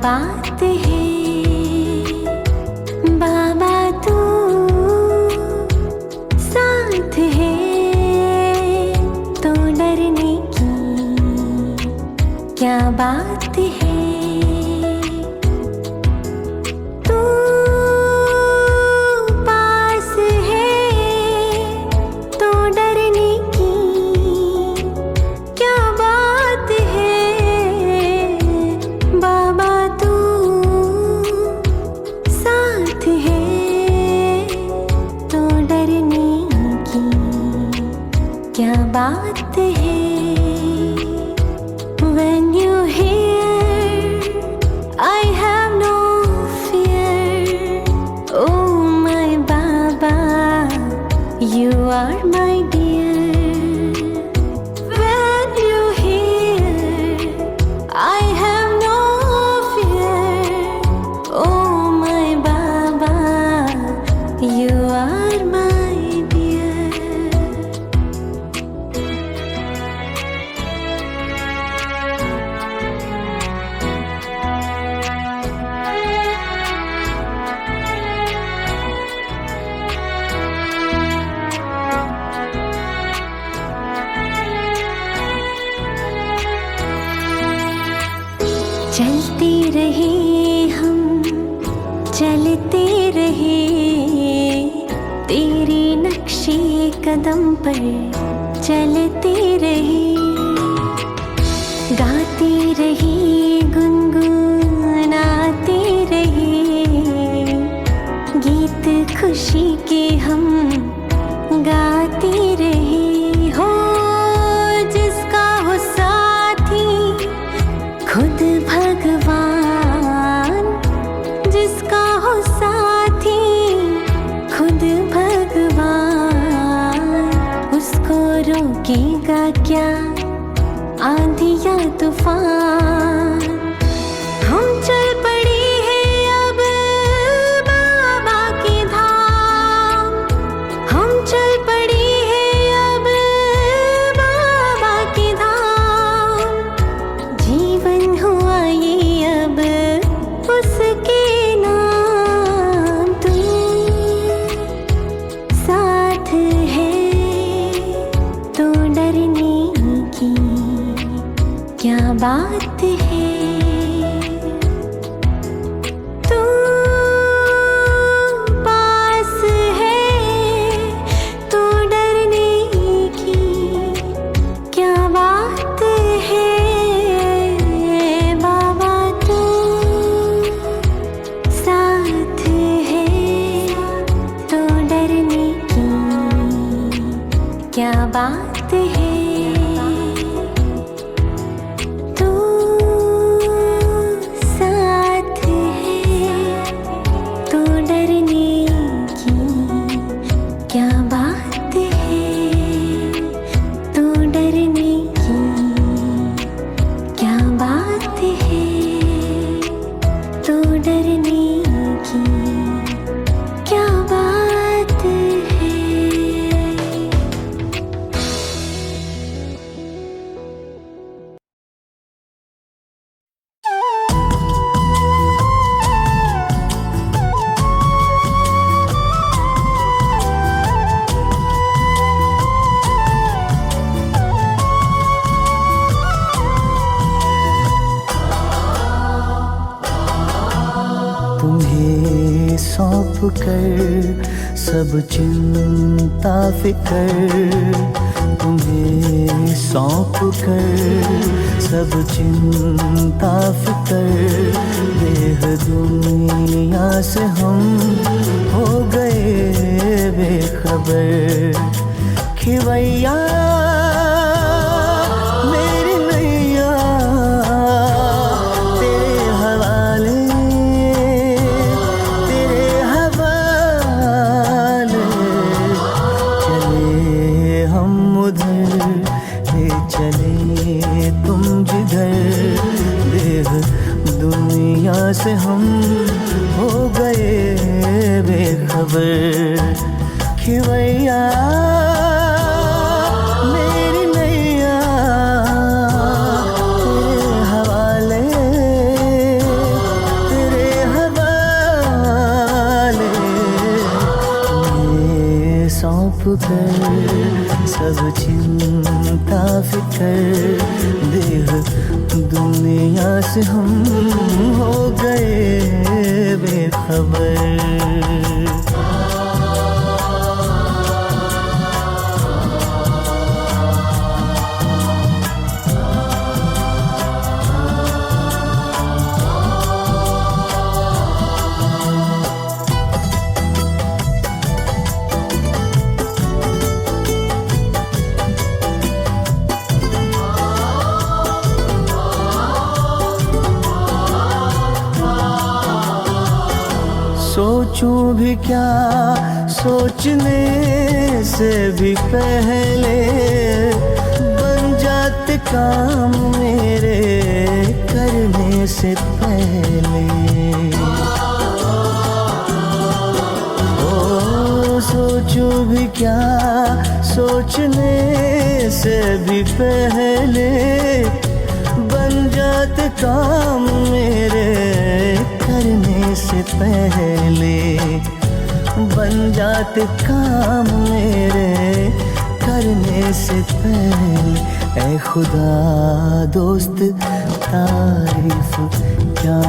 बात है बाबा, तू साथ है तो डरने की क्या बात है। तू पास है तो डरने की क्या बात है। बाबा तू साथ है तो डरने की क्या बात है। When you hear I have no fear, oh my Baba, you are my dear. When you hear I have no fear, oh my Baba, you are my dear. चलते रहे हम चलते रहे तेरे नक्शे कदम पर चलते रहे, गाते रहे गुनगुनाते रहे गीत खुशी के हम गाते रहे। हो जिसका हो साथी खुद भगवान, जिसका हो साथी खुद भगवान, उसको रोकेगा क्या आंधी या तूफान। हम चल पड़े हैं अब बाबा के धाम, हम चल पड़े हैं अब बाबा के धाम। जीवन हुआ ये अब उसके नाम। तू साथ है तो डरने की क्या बात है। तू पास है तो डरने की क्या बात है। बाबा तू साथ है तो डरने की क्या बात है। तू साथ है तो डरने की क्या बात है। तो डरने की क्या बात है। तो डरने की क्या बात है। तुम्हें सौंप कर सब चिंता फिकर, तुम्हें सौंप कर सब चिंता फिकर। देह दुनिया से हम हो गए बेखबर। खिवैया मेरी नैया तेरे हवाले, तेरे हवाले। चले हम उधर ले चले तुम जिधर। देह दुनिया से हम हो गए बेखबर। खिवैया मेरी नैया तेरे हवाले, सौंप कर सब चिंता फिकर, देह दुनिया से हम हो गए बेखबर। सोचूं भी क्या सोचने से भी पहले, बन जाते काम मेरे करने से पहले। ओ सोचूं भी क्या सोचने से भी पहले, बन जाते काम मेरे करने से पहले, बन जाते काम मेरे करने से पहले। ऐ खुदा दोस्त तारीफ क्या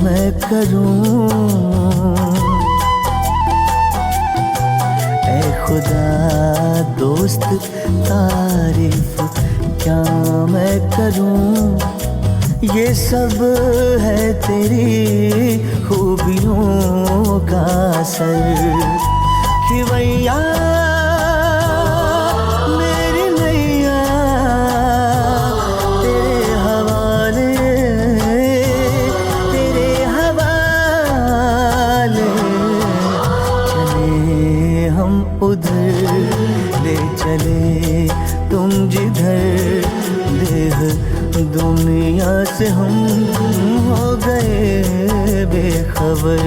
मैं करूं, ऐ खुदा दोस्त तारीफ क्या मैं करूं। ये सब है तेरी खूबियों का असर, खिवैया मेरी नैया तेरे हवाले, तेरे हवाले। चले हम उधर ले चले तुम जिधर, देह दुनिया से हम हो गए बेखबर।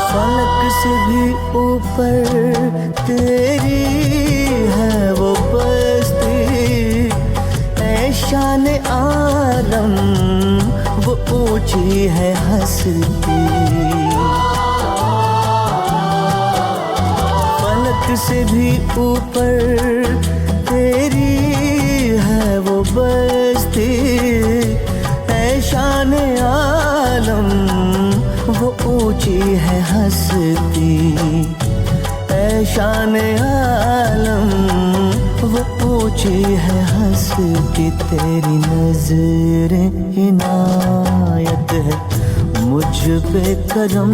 फलक से भी ऊपर तेरी है वो बस्ती, ऐ शान आलम वो ऊंची है हस्ती। फलक से भी ऊपर तेरी है वो बस्ती, ऐ शान आलम वो ऊंची है हस्ती। ऐ शान आलम वो ऊंची है हस्ती। तेरी नज़रें इनायत है मुझ पे करम,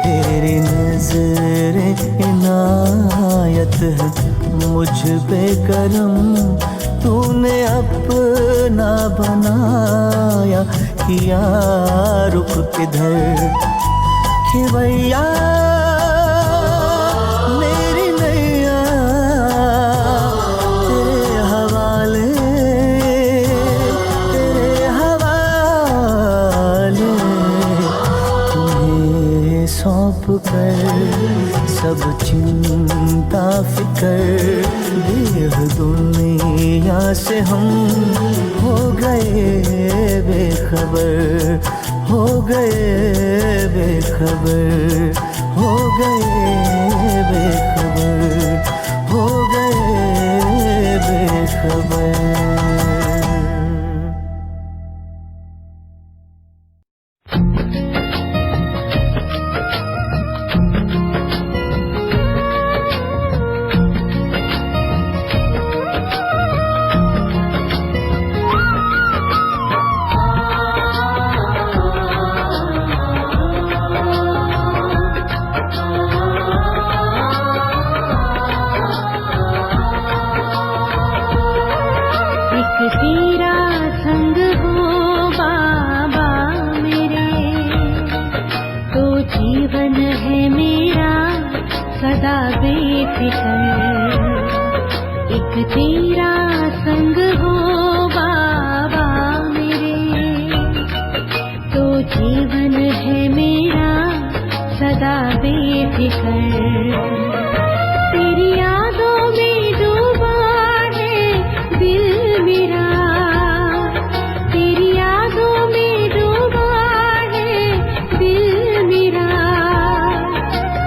तेरी नज़रें इनायत है मुझ पे करम। तूने अपना बनाया किया रुख किधर, खिवैया मेरी नैया तेरे हवाले, तेरे हवाले। तुम्हें सौंप कर सब चिंता फिकर, देह दुनिया से हम हो गए बेखबर, हो गए बेखबर, हो गए बेखबर, हो गए बेखबर। तेरा संग हो बाबा मेरे, तो जीवन है मेरा सदा बेफिक्र। एक तेरा संग हो बाबा बेफिक्र। तेरी यादों में डूबा है दिल मेरा, तेरी यादों में डूबा है दिल मेरा।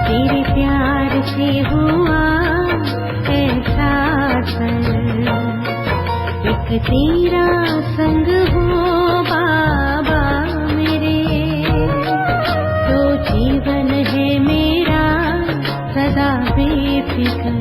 तेरे प्यार से हुआ ऐसा असर, एक तेरा संग हो बाबा मेरे, तो जीवन है मेरा सदा बेफिक्र।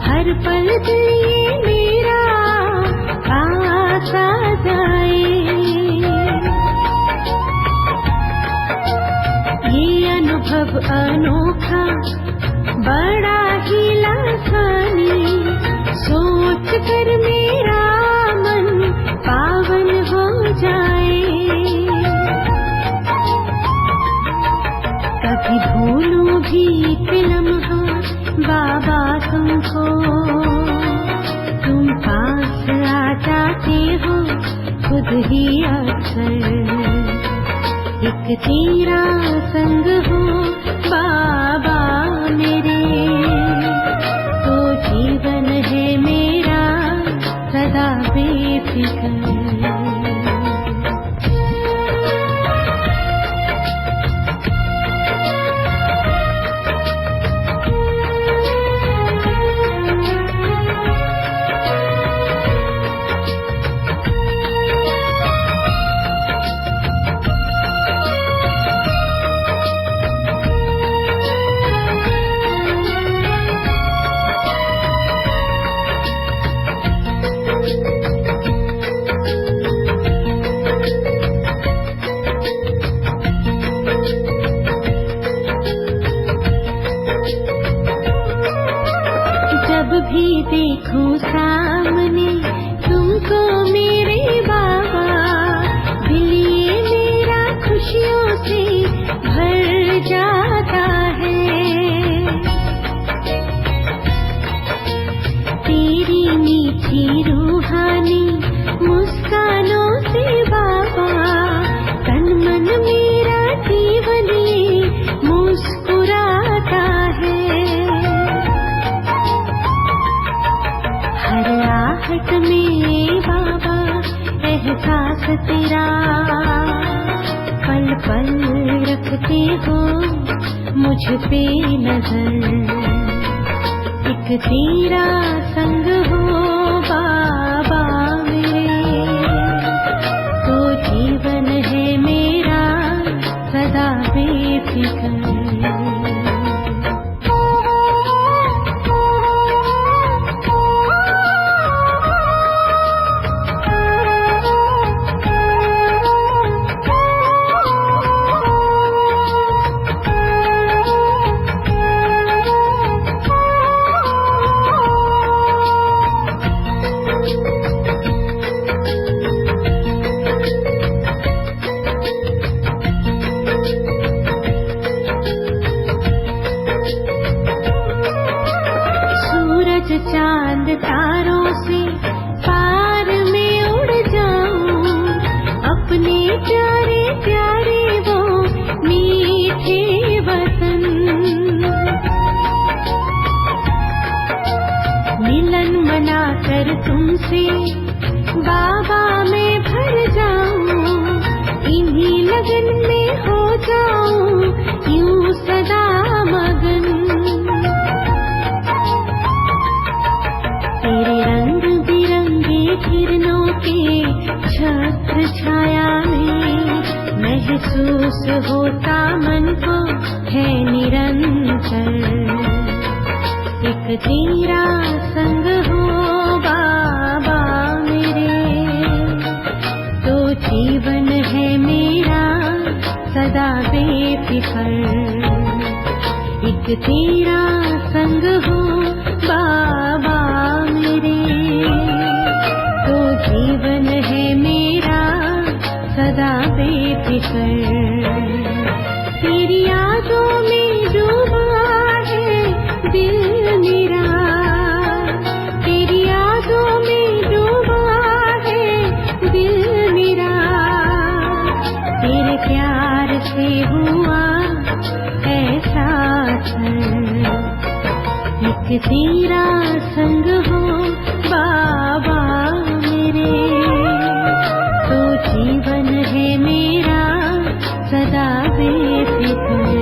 हर पल ये मेरा पास आ जाए, ये अनुभव अनोखा बड़ा ही लासानी, सोच कर मेरा मन पावन हो जाए। कभी भूलूं भी लम्हा बाबा तुमको, तुम पास आ जाते हो खुद ही अक्सर। एक तेरा संग हो बाबा मेरे, तो जीवन है मेरा सदा बेफिक्र। जब भी देखूं सामने तुमको मेरे बाबा, दिल ये मेरा खुशियों से भर जाता है। तेरी मीठी रूहानी मुस्कानों से बाबा, तन मन मेरा जीवन ये मुस्कुराता है। हर आहट में बाबा एहसास तेरा, पल पल रखते हो मुझ पे नजर। एक तेरा संग हो बाबा मेरे, तो जीवन है मेरा सदा बेफिक्र। चांद तारों से पार में उड़ जाऊं, अपने प्यारे प्यारे वो मीठे वतन। मिलन मना कर तुमसे बाबा मैं भर जाऊं, इन्हीं लगन में हो जाऊं यूं सदा मगन। तेरे रंग बिरंगे किरणों के छत्र छाया में महसूस होता मन को है निरंतर। एक तेरा संग हो बाबा सदा बेफिकर। एक तेरा संग हो बाबा मेरे, तो जीवन है मेरा सदा बेफिकर। तेरी यादों में डूबा है दिल मेरा, तेरी यादों में डूबा है दिल मेरा। तेरे प्यार से हुआ ऐसा असर, एक तेरा संग हो बाबा मेरे, तो जीवन है मेरा सदा बेफिकर।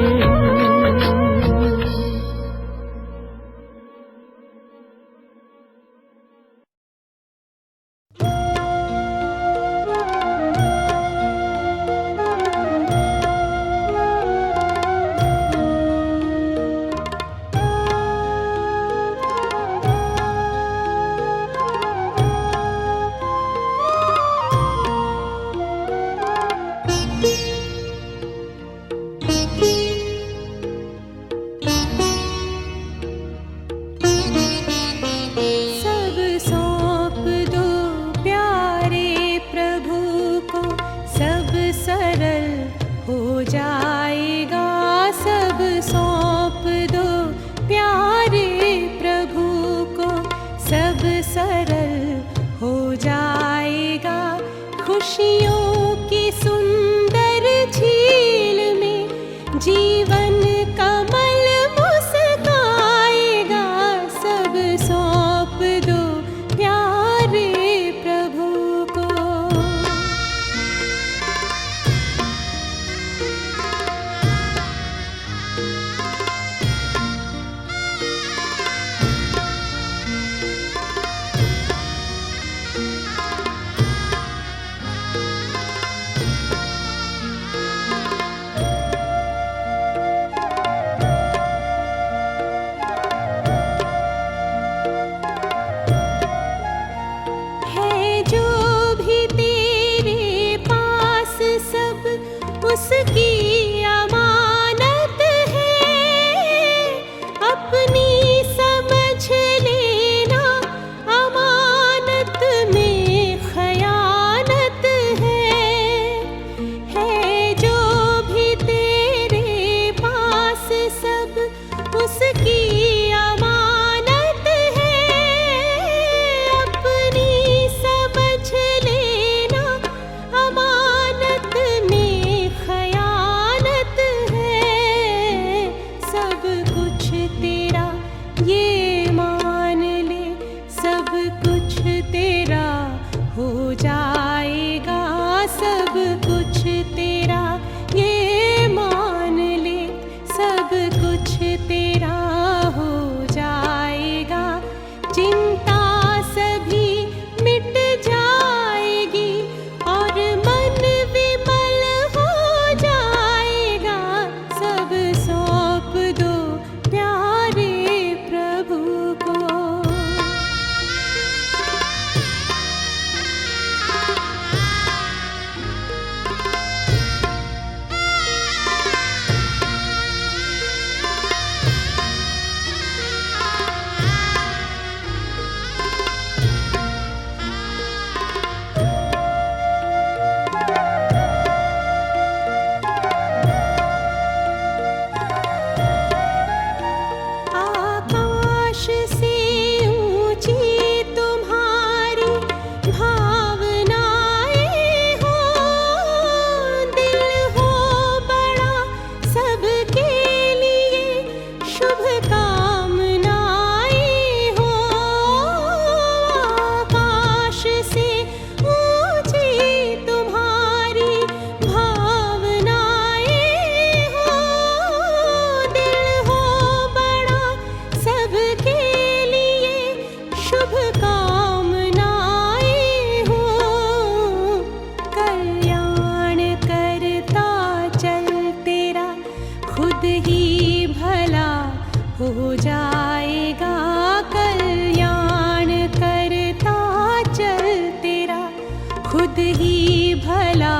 खुद ही भला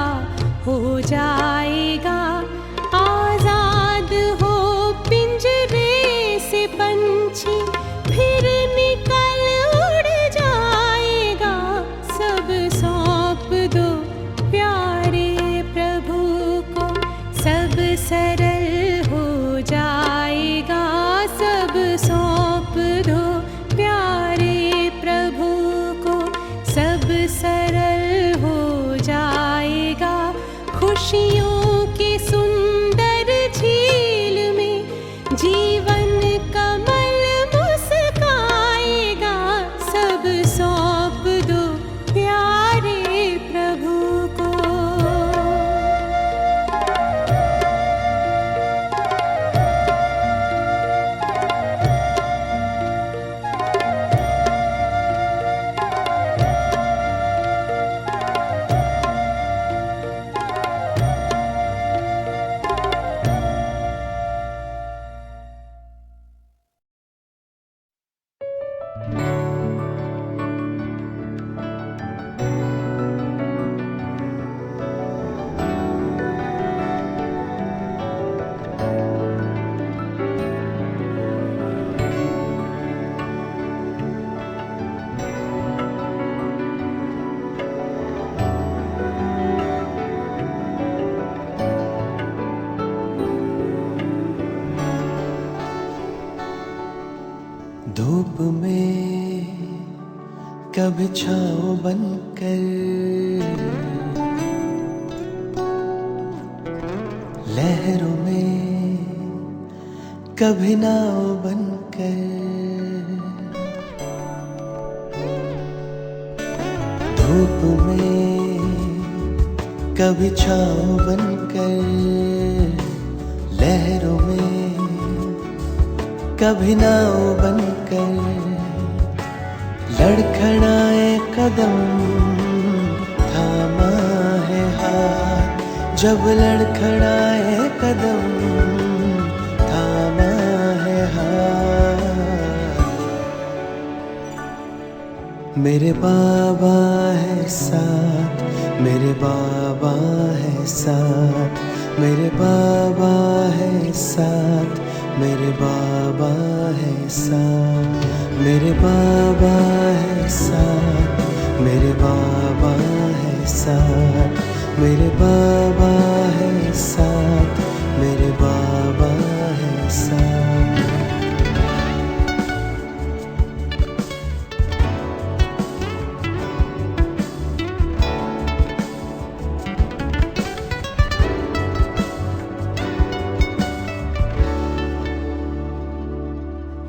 हो जाएगा, सरल हो जाएगा, सब सौंप दो प्यारे प्रभु को। सब सरल हो जाएगा, खुशियों की सुंदर झील में जीवन कमल मुस्काएगा। सब सौंप दो प्यारे प्रभु को। धूप में कभी छाँव बनकर, लहरों में कभी नाव बनकर। धूप में कभी छाँव बनकर, लहरों में कभी नाव बनकर। लड़खड़ाए कदम थामा है हाथ, जब लड़खड़ाए कदम थामा है हाथ। मेरे बाबा है साथ, मेरे बाबा है साथ, मेरे बाबा है साथ, मेरे बाबा है साथ। मेरे बाबा है साथ, मेरे बाबा है साथ, मेरे बाबा है साथ, मेरे बाबा है साथ।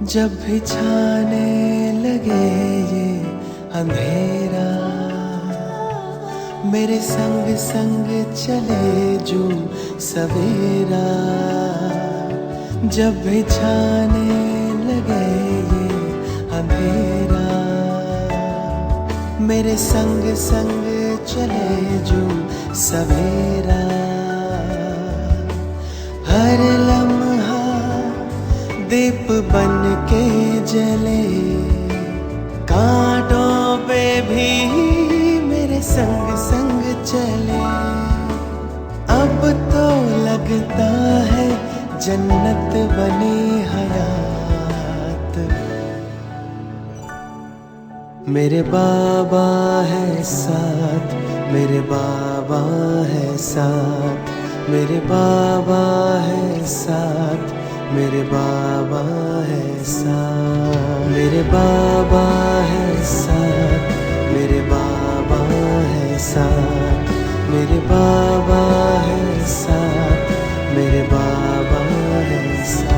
जब भी छाने लगे ये अंधेरा, मेरे संग संग चले जो सवेरा। जब भी छाने लगे ये अंधेरा, मेरे संग संग चले जो सवेरा। हर लम्हा दीप बन के जले, कांटों पे भी मेरे संग संग चले। अब तो लगता है जन्नत बनी हयात। मेरे बाबा है साथ, मेरे बाबा है साथ, मेरे बाबा है साथ, मेरे बाबा है साथ। मेरे बाबा है साथ, मेरे बाबा है साथ, मेरे बाबा है साथ, मेरे बाबा है साथ।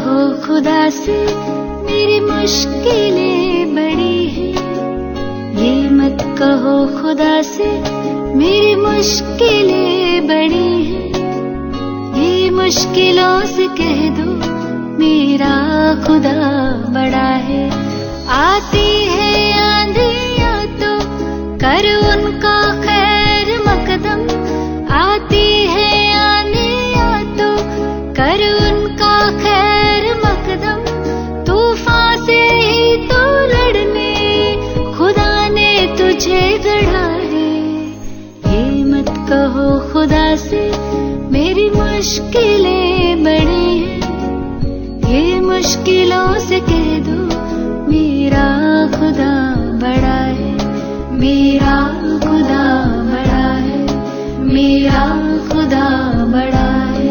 कहो खुदा से मेरी मुश्किलें बड़ी हैं। ये मत कहो खुदा से मेरी मुश्किलें बड़ी हैं। ये मुश्किलों से कह दो मेरा खुदा बड़ा है। आती है आंधियाँ तो कर उनका खैर मकदम। आती है आंधियाँ तो कर उनका खैर मकदम। तूफान से ही तो लड़ने खुदा ने तुझे गढ़ा है। ये मत कहो खुदा से मेरी मुश्किलें बड़ी हैं। ये मुश्किलों से कह दो मेरा खुदा बड़ा है। मेरा खुदा बड़ा है। मेरा खुदा बड़ा है।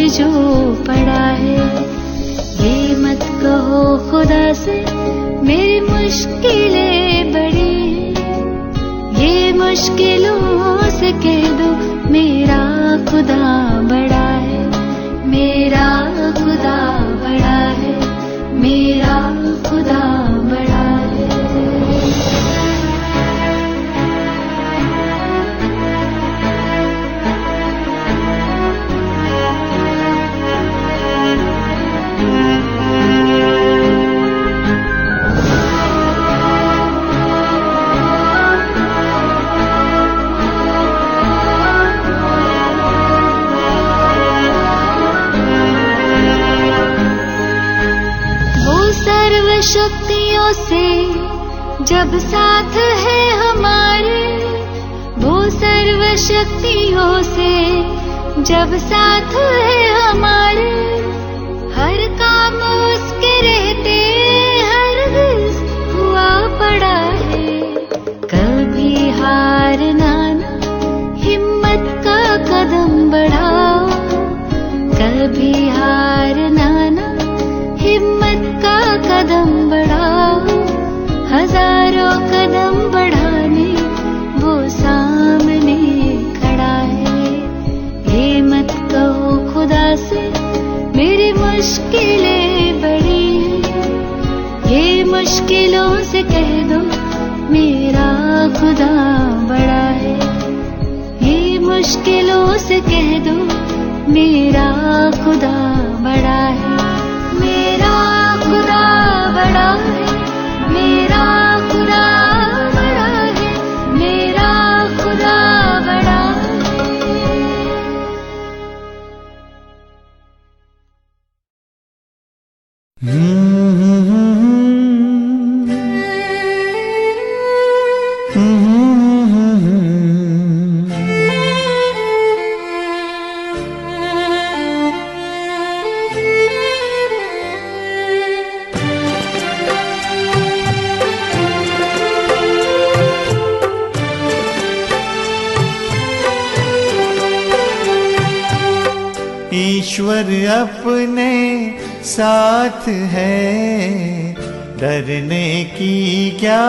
जो पड़ा है। ये मत कहो खुदा से मेरी मुश्किलें बड़ी हैं। ये मुश्किलों से कह दो मेरा खुदा बड़ा है। मेरा खुदा बड़ा है। मेरा खुदा बड़ा है। शक्तियों से जब साथ है हमारे। वो सर्व शक्तियों से जब साथ है हमारे। हर काम उसके रहते हरगिज़ हुआ पड़ा है। कभी हारना ना हिम्मत का कदम बढ़ाओ। कभी हारना ना हिम्मत का कदम बढ़ाओ। हजारों कदम बढ़ाने वो सामने खड़ा है। ये मत कहो खुदा से मेरी मुश्किलें बड़ी हैं। ये मुश्किलों से कह दो मेरा खुदा बड़ा है। ये मुश्किलों से कह दो मेरा खुदा बड़ा है। मेरा खुदा बड़ा है। मेरा खुदा बड़ा है। मेरा खुदा बड़ा ईश्वर अपने साथ है। डरने की क्या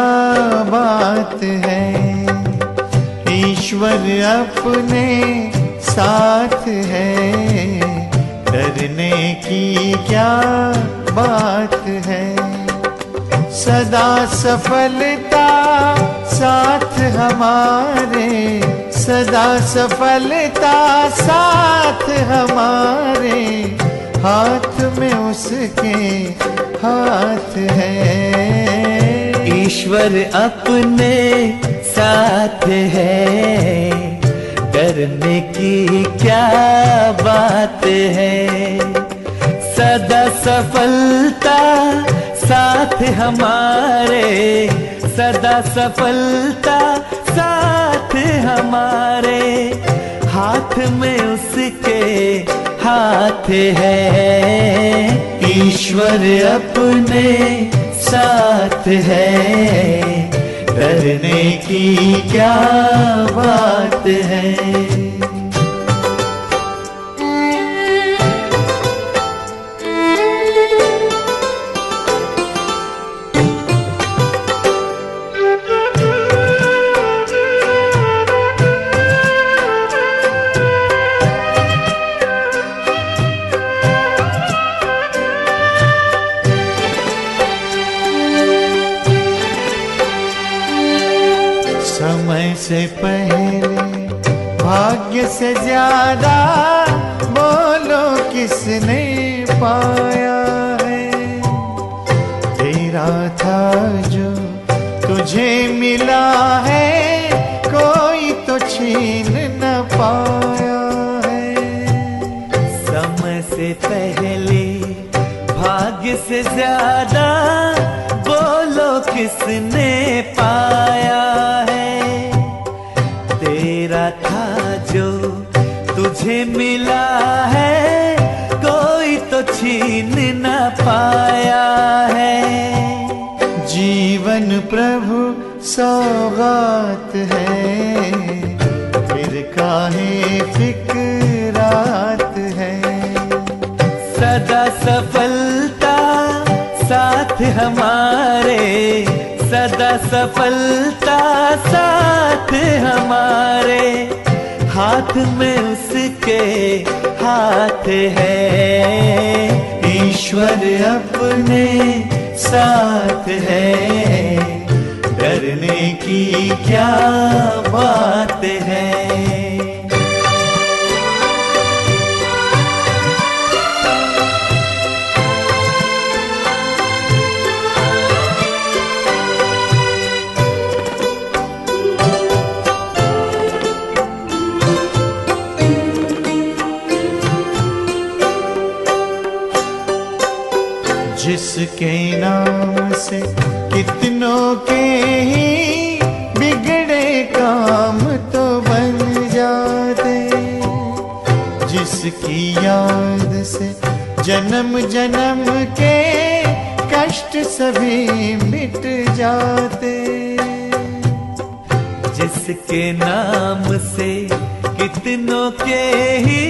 बात है। ईश्वर अपने साथ है। डरने की क्या बात है। सदा सफलता साथ हमारे सदा सफलता साथ हमारे, हाथ में उसके हाथ है। ईश्वर अपने साथ है, डरने की क्या बात है। सदा सफलता साथ हमारे, सदा सफलता साथ हमारे, हाथ में उसके हाथ है। ईश्वर अपने साथ है, डरने की क्या बात है। समय से पहले भाग्य से ज्यादा, बोलो किसने पाया है। तेरा था जो तुझे मिला है, कोई तो छीन न पाया है। समय से पहले भाग्य से ज्यादा, बोलो किसने पाया है। तेरा था जो तुझे मिला है, कोई तो छीन न पाया है। जीवन प्रभु सौगात है, फिर काहे फिक्रात है। सदा सफलता साथ हमारे, सदा सफलता साथ हमारे, हाथ में उसके हाथ है। ईश्वर अपने साथ है, डरने की क्या बात है। जिसके नाम से कितनों के ही बिगड़े काम तो बन जाते, जिसकी याद से जन्म जन्म के कष्ट सभी मिट जाते। जिसके नाम से कितनों के ही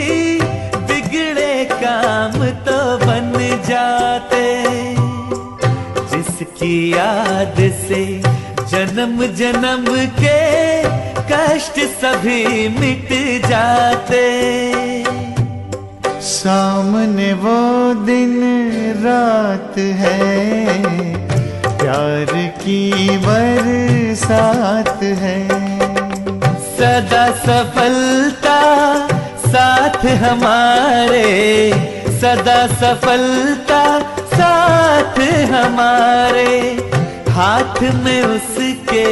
बिगड़े काम तो बन जाते, जिसकी याद से जन्म जन्म के कष्ट सभी मिट जाते। सामने वो दिन रात है, प्यार की बरसात है। सदा सफलता साथ हमारे, सदा सफलता साथ हमारे, हाथ में उसके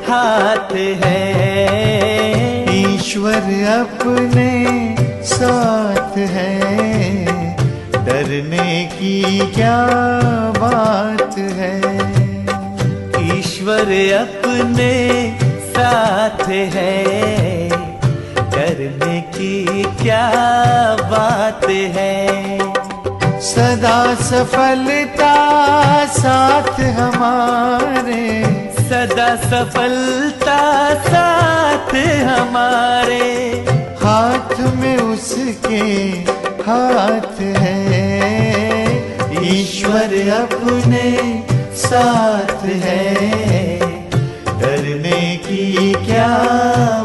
हाथ है। ईश्वर अपने साथ है, डरने की क्या बात है। ईश्वर अपने साथ है, डरने की क्या बात है। सदा सफलता साथ हमारे, सदा सफलता साथ हमारे, हाथ में उसके हाथ है। ईश्वर अपने साथ है, डरने की क्या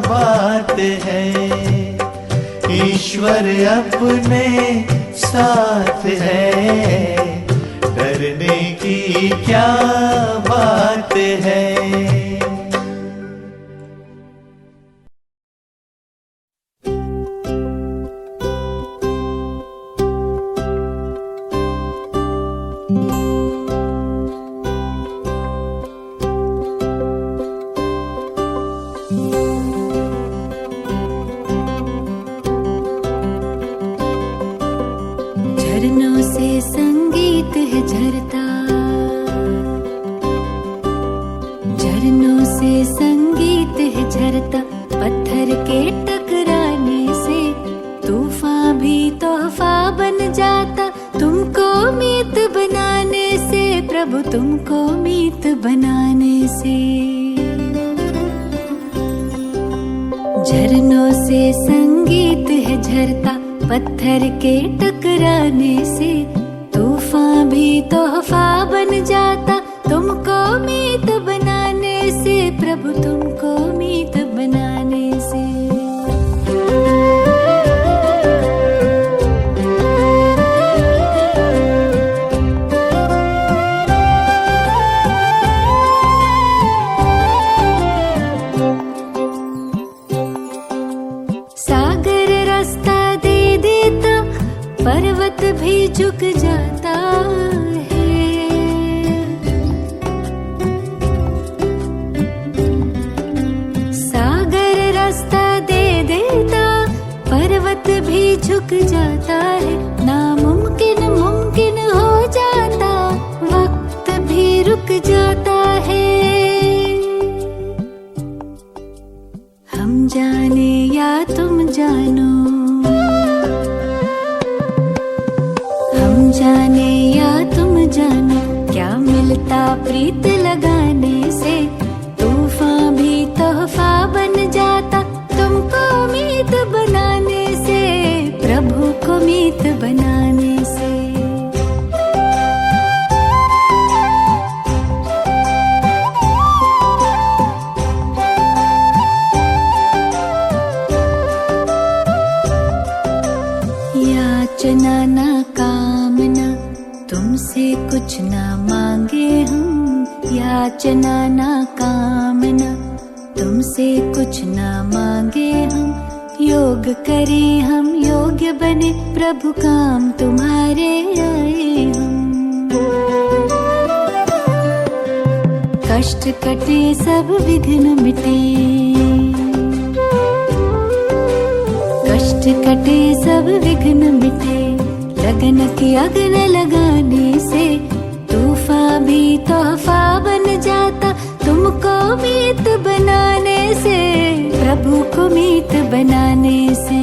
बात है। ईश्वर अपने साथ है, डरने की क्या बात है। प्रभु तुमको मीत बनाने से। झरनों से संगीत है झरता, पत्थर के टकराने से। तूफान भी तोहफा बन जाता, तुमको मीत बनाने से, प्रभु तुमको मीत बनाने से। सागर रास्ता दे देता, पर्वत भी झुक जाता है। सागर रास्ता दे देता, पर्वत भी झुक जाता है। नामुमकिन मुमकिन हो जाता, वक्त भी रुक जाता है। हम जाने या तुम जानो, हम जाने या तुम जानो, क्या मिलता प्रीत लगाने से। तूफान भी तोहफा बन जाता, तुमको मीत बनाने से, प्रभु को मीत बनाने से। याचना ना कामना, तुमसे कुछ ना मांगे हम। याचना ना कामना, तुमसे कुछ ना मांगे हम। योग करें हम, योग्य बने, प्रभु काम तुम्हारे आए हम। कष्ट कटे सब विघ्न मिटे, कष्ट कटे सब विघ्न मिटे। लगन की अग्न लगाने से, तूफान भी तोहफा बन जाता, तुमको मीत बनाने से, प्रभु को मीत बनाने से।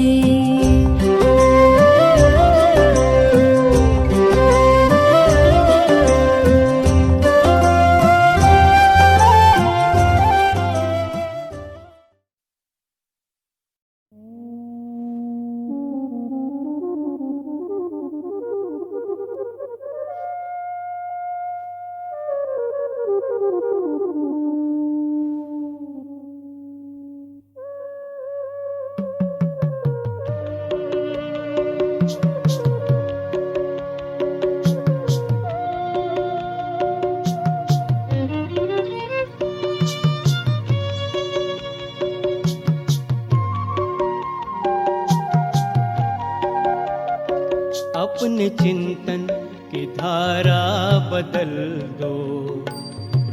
अपने चिंतन की धारा बदल दो,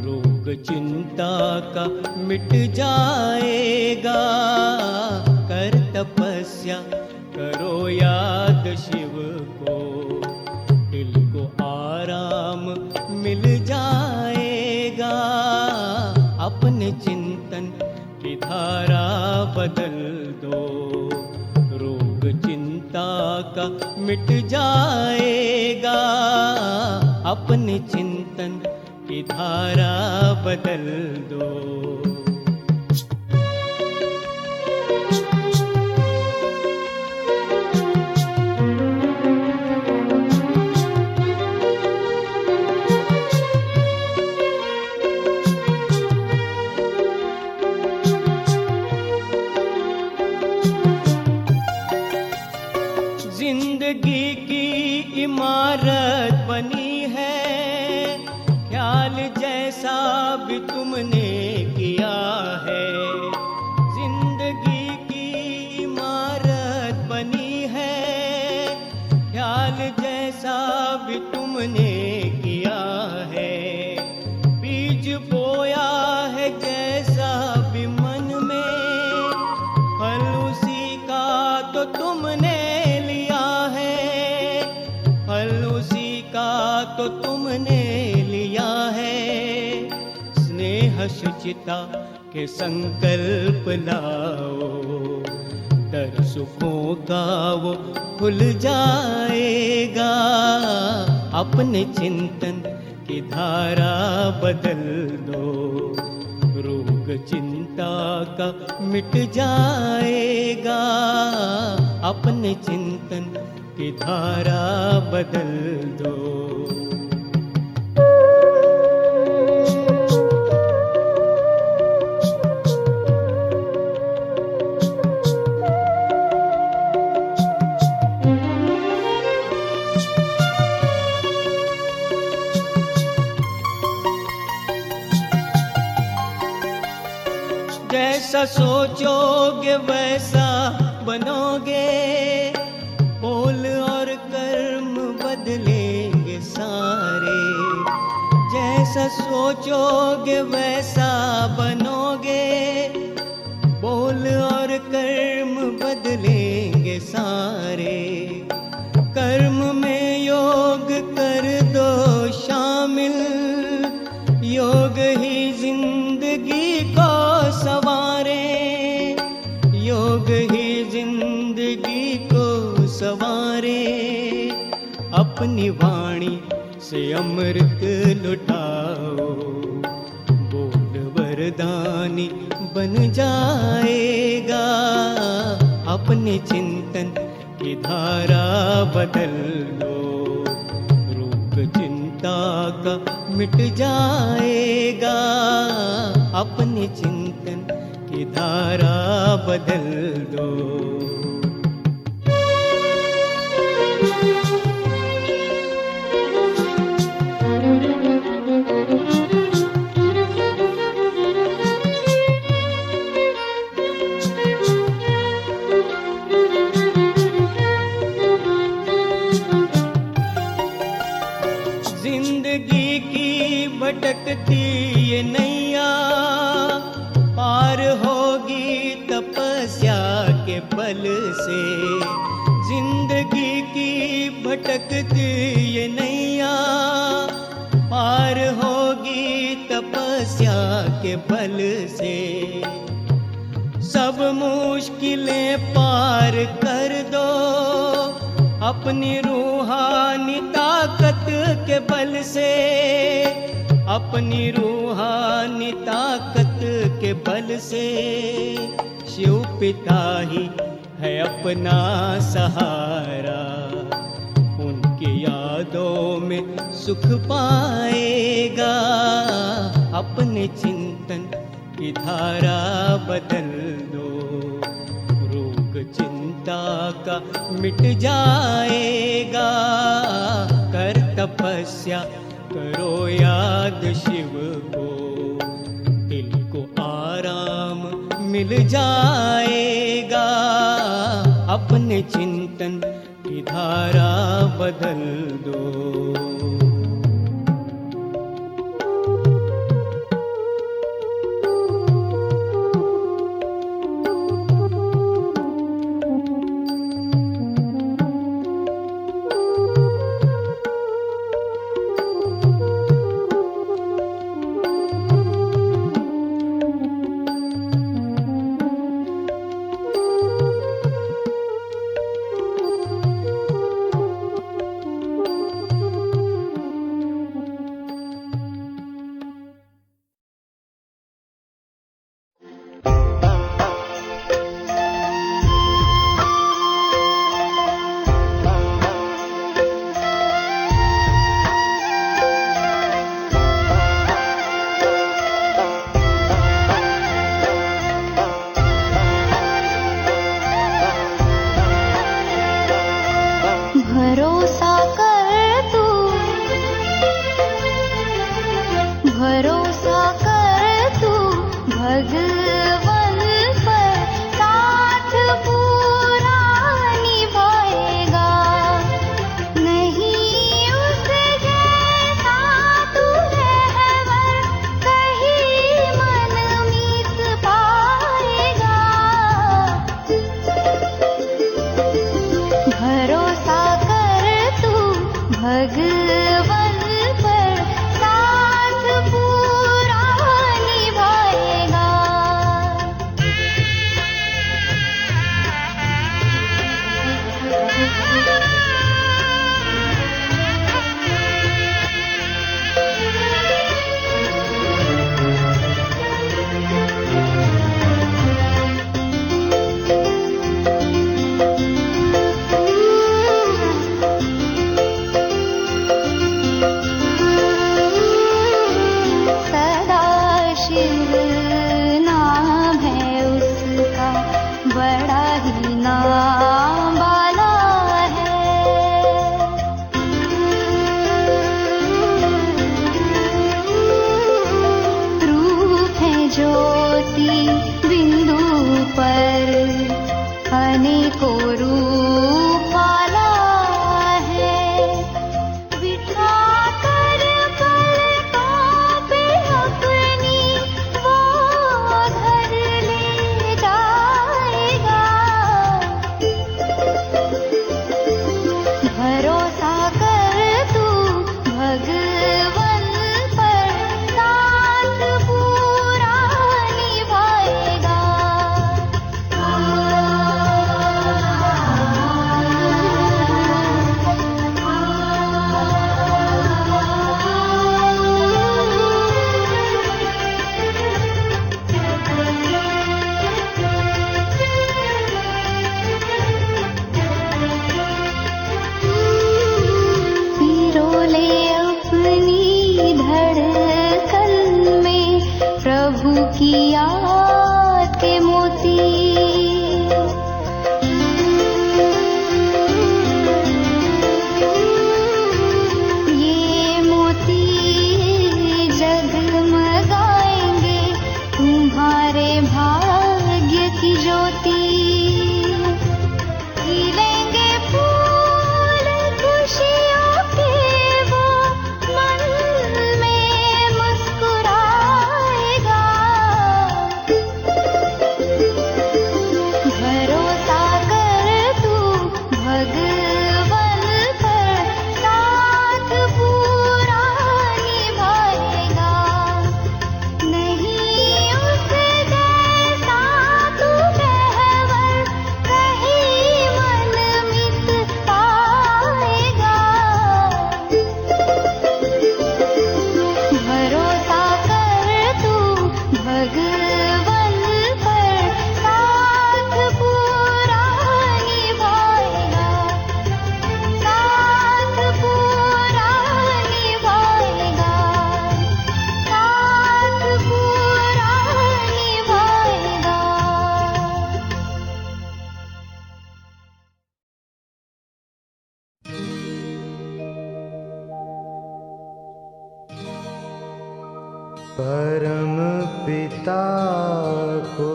रोग चिंता का मिट जाएगा। कर तपस्या करो याद शिव को, दिल को आराम मिल जाएगा। अपने चिंतन की धारा बदल दो, रोग चिंता का मिट जाएगा। अपने चिंतन की धारा बदल दो। जिंदगी की इमारत बनी है, ख्याल जैसा भी तुमने किया है। जिंदगी की इमारत बनी है, ख्याल जैसा भी तुमने किया है। बीज बोया है जैसा भी मन में, फल उसी का तो तुमने तो तुमने लिया है। स्नेह शुचिता के संकल्प लाओ, दर सुखों का वो खुल जाएगा। अपने चिंतन की धारा बदल दो। रोग चिंता का मिट जाएगा, अपने चिंतन की धारा बदल दो। जैसा सोचोगे वैसा बनोगे, बोल और कर्म बदलेंगे सारे। जैसा सोचोगे वैसा बनोगे, बोल और कर्म बदलेंगे सारे। कर्म में योग कर दो शामिल, योग ही जिंदगी को सवारे। योग ही जिंदगी को सवारे। अपनी वाणी से अमृत लुटाओ, बोल वरदानी बन जाएगा। अपने चिंतन की धारा बदल दो। रोग चिंता का मिट जाएगा, अपने चिंतन की धारा बदल दो। जिंदगी की भटकती ये नैया पार होगी तपस्या के बल से। जिंदगी की भटकती ये नैया पार होगी तपस्या के बल से। सब मुश्किलें पार कर दो, अपनी रूहानी ताकत के बल से। अपनी रूहानी ताकत के बल से। शिव पिता ही है अपना सहारा, उनकी यादों में सुख पाएगा। अपने चिंतन की धारा बदल दो। रोग चिंता का मिट जाएगा। कर तपस्या करो याद शिव को, दिल को आराम मिल जाएगा। अपने चिंतन की धारा बदल दो। भगवन पर साथ पूरा निभाएगा। परम पिता को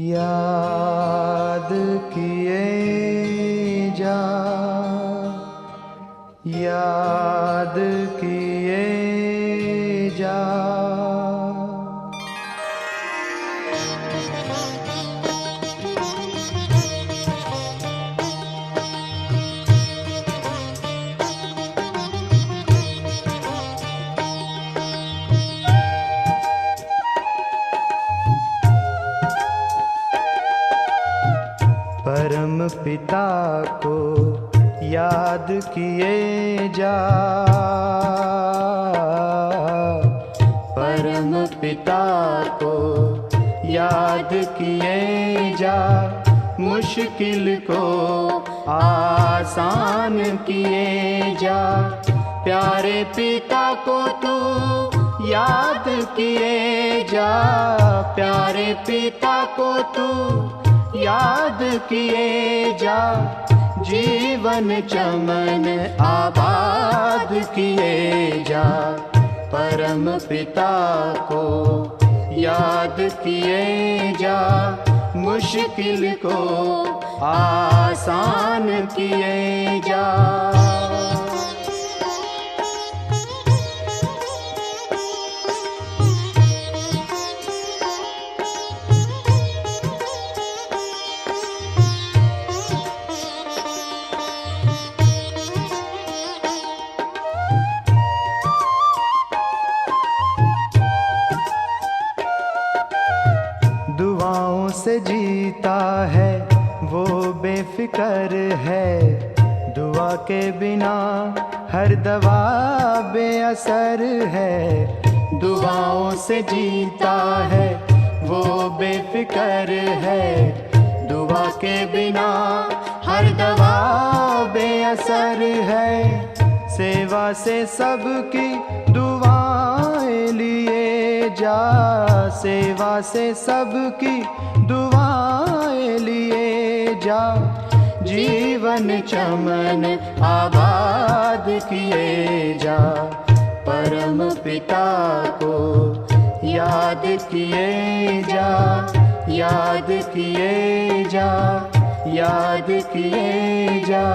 याद किए जा, याद किए जा। परम पिता को याद किए जा, परम पिता को याद किए जा। मुश्किल को आसान किए जा, प्यारे पिता को तू याद किए जा, प्यारे पिता को तू याद किए जा। जीवन चमन आबाद किए जा, परम पिता को याद किए जा। मुश्किल को आसान किए जा। दुआओं से जीता है वो बेफिक्र है, दुआ के बिना हर दवा बेअसर है। दुआओं से जीता है वो बेफिक्र है, दुआ के बिना हर दवा बेअसर है। सेवा से सबकी दुआएं लिए जा, सेवा से सबकी दुआएं लिए जा। जीवन चमन आबाद किए जा, परम पिता को याद किए जा, याद किए जा, याद किए जा।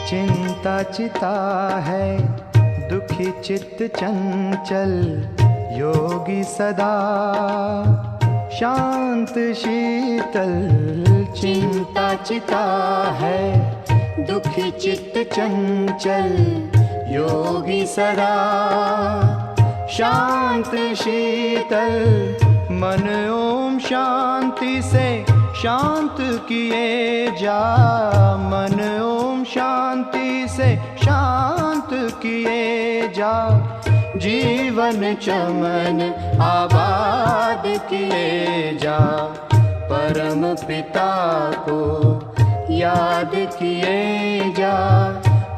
चिंता चिता है दुखी चित्त चंचल, योगी सदा शांत शीतल। चिंता चिता है दुखी चित्त चंचल, योगी सदा शांत शीतल। मन ओम शांति से शांत किए जा, मन ओम शांति से शांत किए जा। जीवन चमन आबाद किए जा, परम पिता को याद किए जा।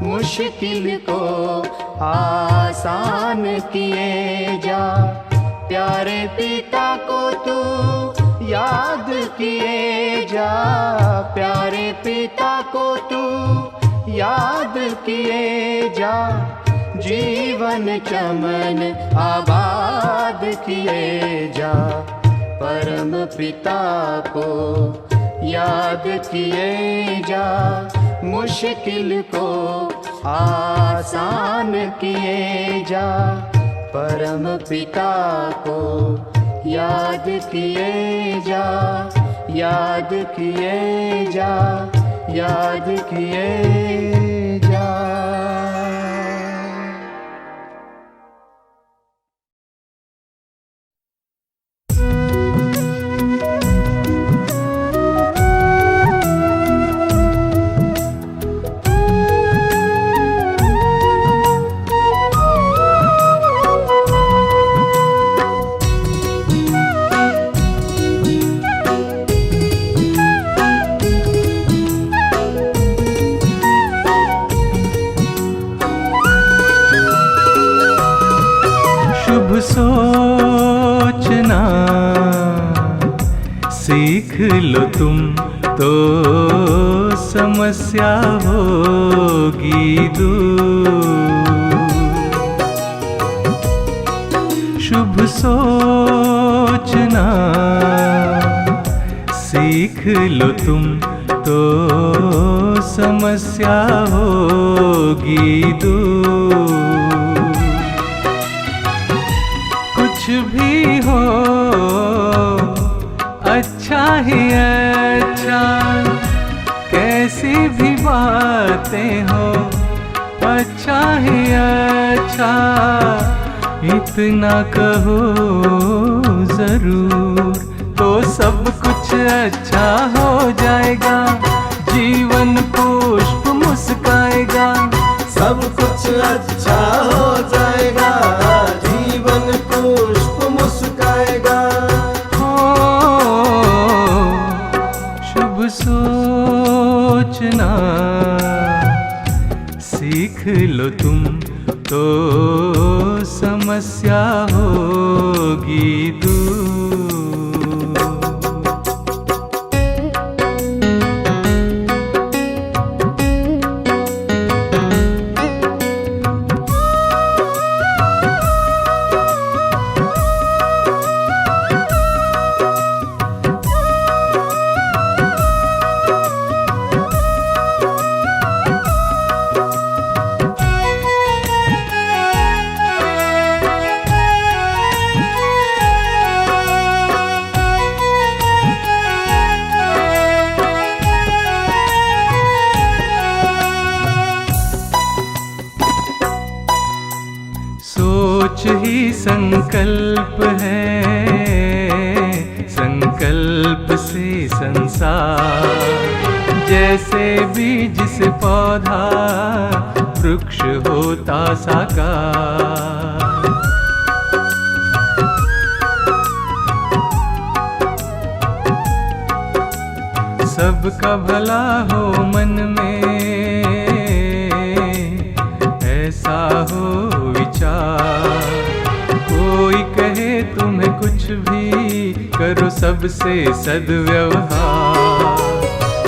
मुश्किल को आसान किए जा, प्यारे पिता को तू याद किए जा, प्यारे पिता को तू याद किए जा। जीवन चमन आबाद किए जा, परम पिता को याद किए जा। मुश्किल को आसान किए जा, परम पिता को याद किए जा, याद किए जा, याद किए जा। तो समस्या होगी दूर। शुभ सोचना सीख लो तुम, तो समस्या होगी दूर। कुछ भी हो अच्छा ही अच्छा, कैसी भी बातें हो अच्छा ही अच्छा, इतना कहो जरूर, तो सब कुछ अच्छा हो जाएगा, जीवन पुष्प मुस्काएगा। सब कुछ अच्छा हो जाएगा, जीवन पुष्प मुस्काएगा। शुभ सोचना सीख लो तुम, तो समस्या होगी दूर। सोच ही संकल्प है, संकल्प से संसार। जैसे बीज से पौधा वृक्ष होता साकार। सबका भला हो मन में, ऐसा हो विचार। कोई कहे तुम्हें कुछ भी, करो सबसे सद्व्यवहार।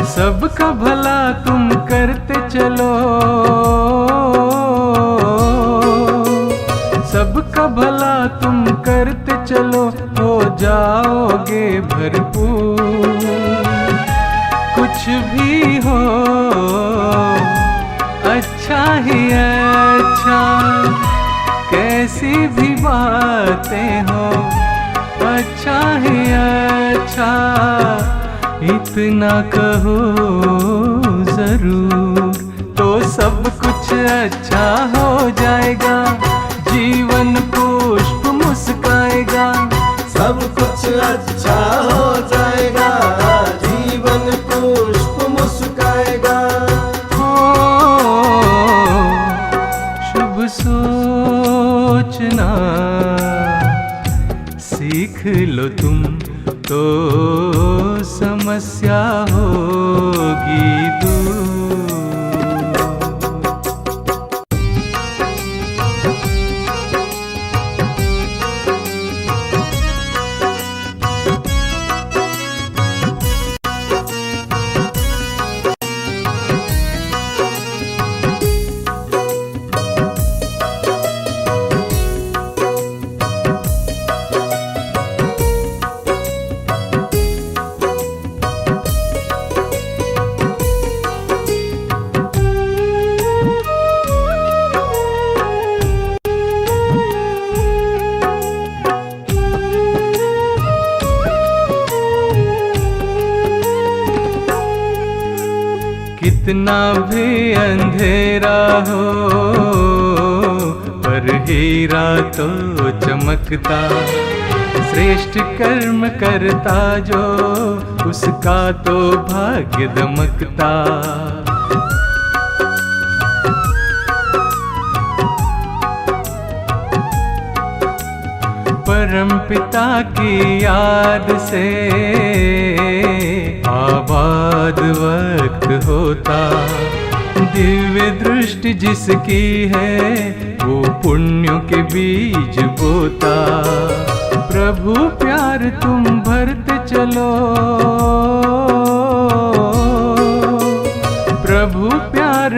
सबका भला तुम करते चलो, सबका भला तुम करते चलो, हो जाओगे भरपूर। कुछ भी हो अच्छा ही अच्छा, कैसी भी बातें हो अच्छा ही अच्छा, इतना कहो जरूर, तो सब कुछ अच्छा हो जाएगा, जीवन पुष्प मुस्काएगा। सब कुछ अच्छा हो जाएगा, जीवन पुष्प मुस्काएगा। शुभ सोचना सीख लो तुम, तो समस्या होगी दूर। कितना भी अंधेरा हो, पर हीरा तो चमकता। श्रेष्ठ कर्म करता जो, उसका तो भाग्य दमकता। परम पिता की याद से आबाद वक्त होता। दिव्य दृष्टि जिसकी है, वो पुण्यों के बीज बोता। प्रभु प्यार तुम भरते चलो,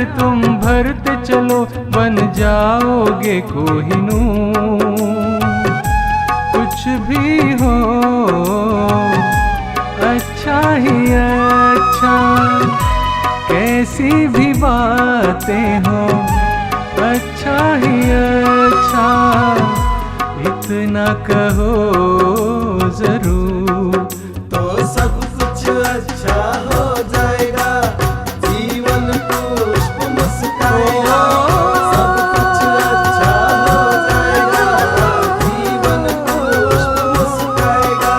अगर तुम भरते चलो बन जाओगे कोहिनूर। कुछ भी हो अच्छा ही अच्छा, कैसी भी बातें हो अच्छा ही अच्छा, इतना कहो जरूर तो सब कुछ अच्छा हो जाएगा, जीवन पुष्प मुस्काएगा। सब कुछ अच्छा हो जाएगा, जीवन पुष्प मुस्काएगा।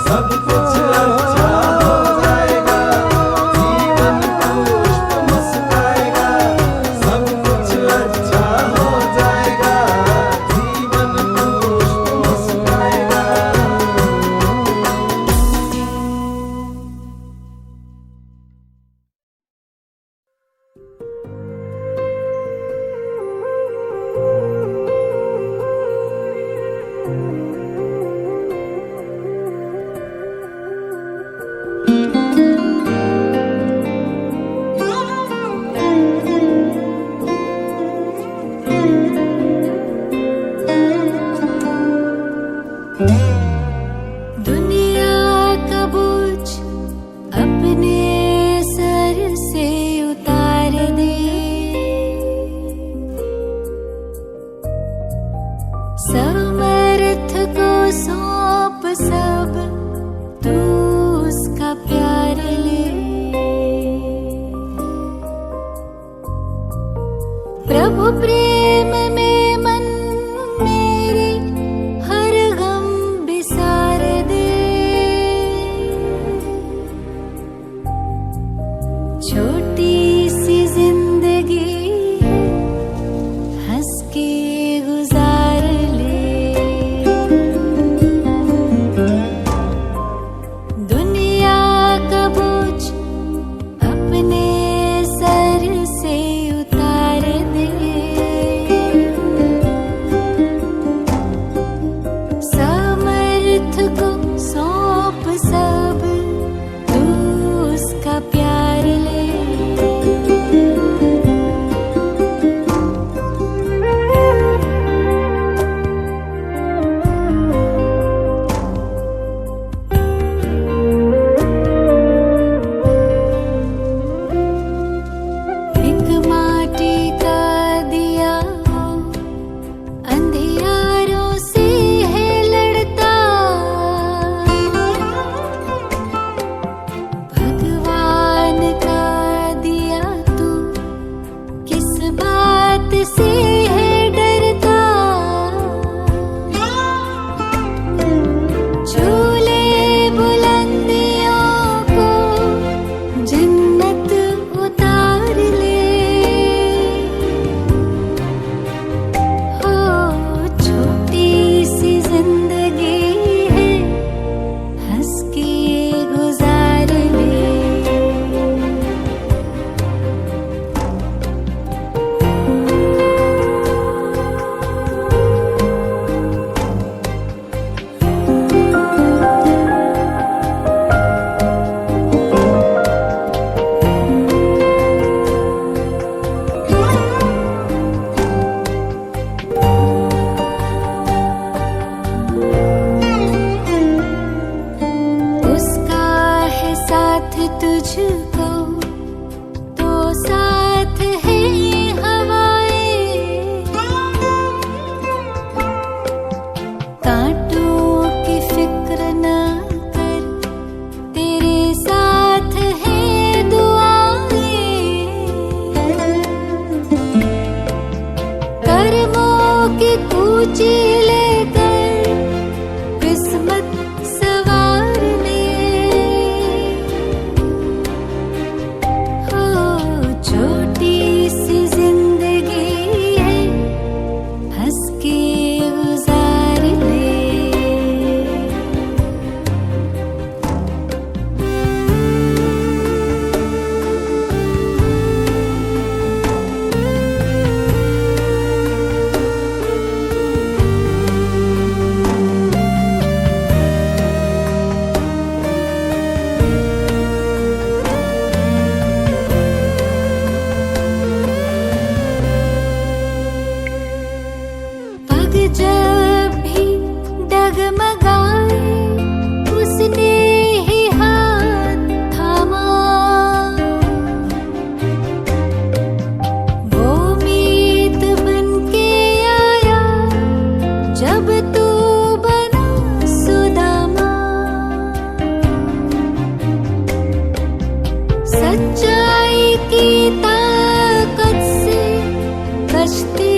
सब कुछ अच्छा हो जाएगा, जीवन पुष्प मुस्काएगा। सब कुछ अच्छा हो जाएगा, जीवन पुष्प मुस्काएगा। दुनिया का बोझ अपने सर से उतार दे, समर्थ को सौंप सब, तू उसका प्यार ले। प्रभु प्रेम में मन मेरे हर गम बिसार दे। छोटी सी जिंदगी है, हंस के गुजार ले। दुनिया का बोझ अपने सर से उतार दे, समर्थ को सौंप सब, तू उसका प्यार ले। एक माटी का दिया हो, अंधियारों से है लड़ता। भगवान का दिया तू, किस बात से है डरता। झूले बुलंदियों को जन्नत उतार ले। हो छोटी सी जिंदगी है, हंस के गुजार ले। उसका है साथ तुझको, तो साथ है हवाएं। कांटों की फिक्र न कर, तेरे साथ है दुआएं। कर्मों की कूची लेकर किस्मत सवार ले। सच्चाई की ताकत से कश्ती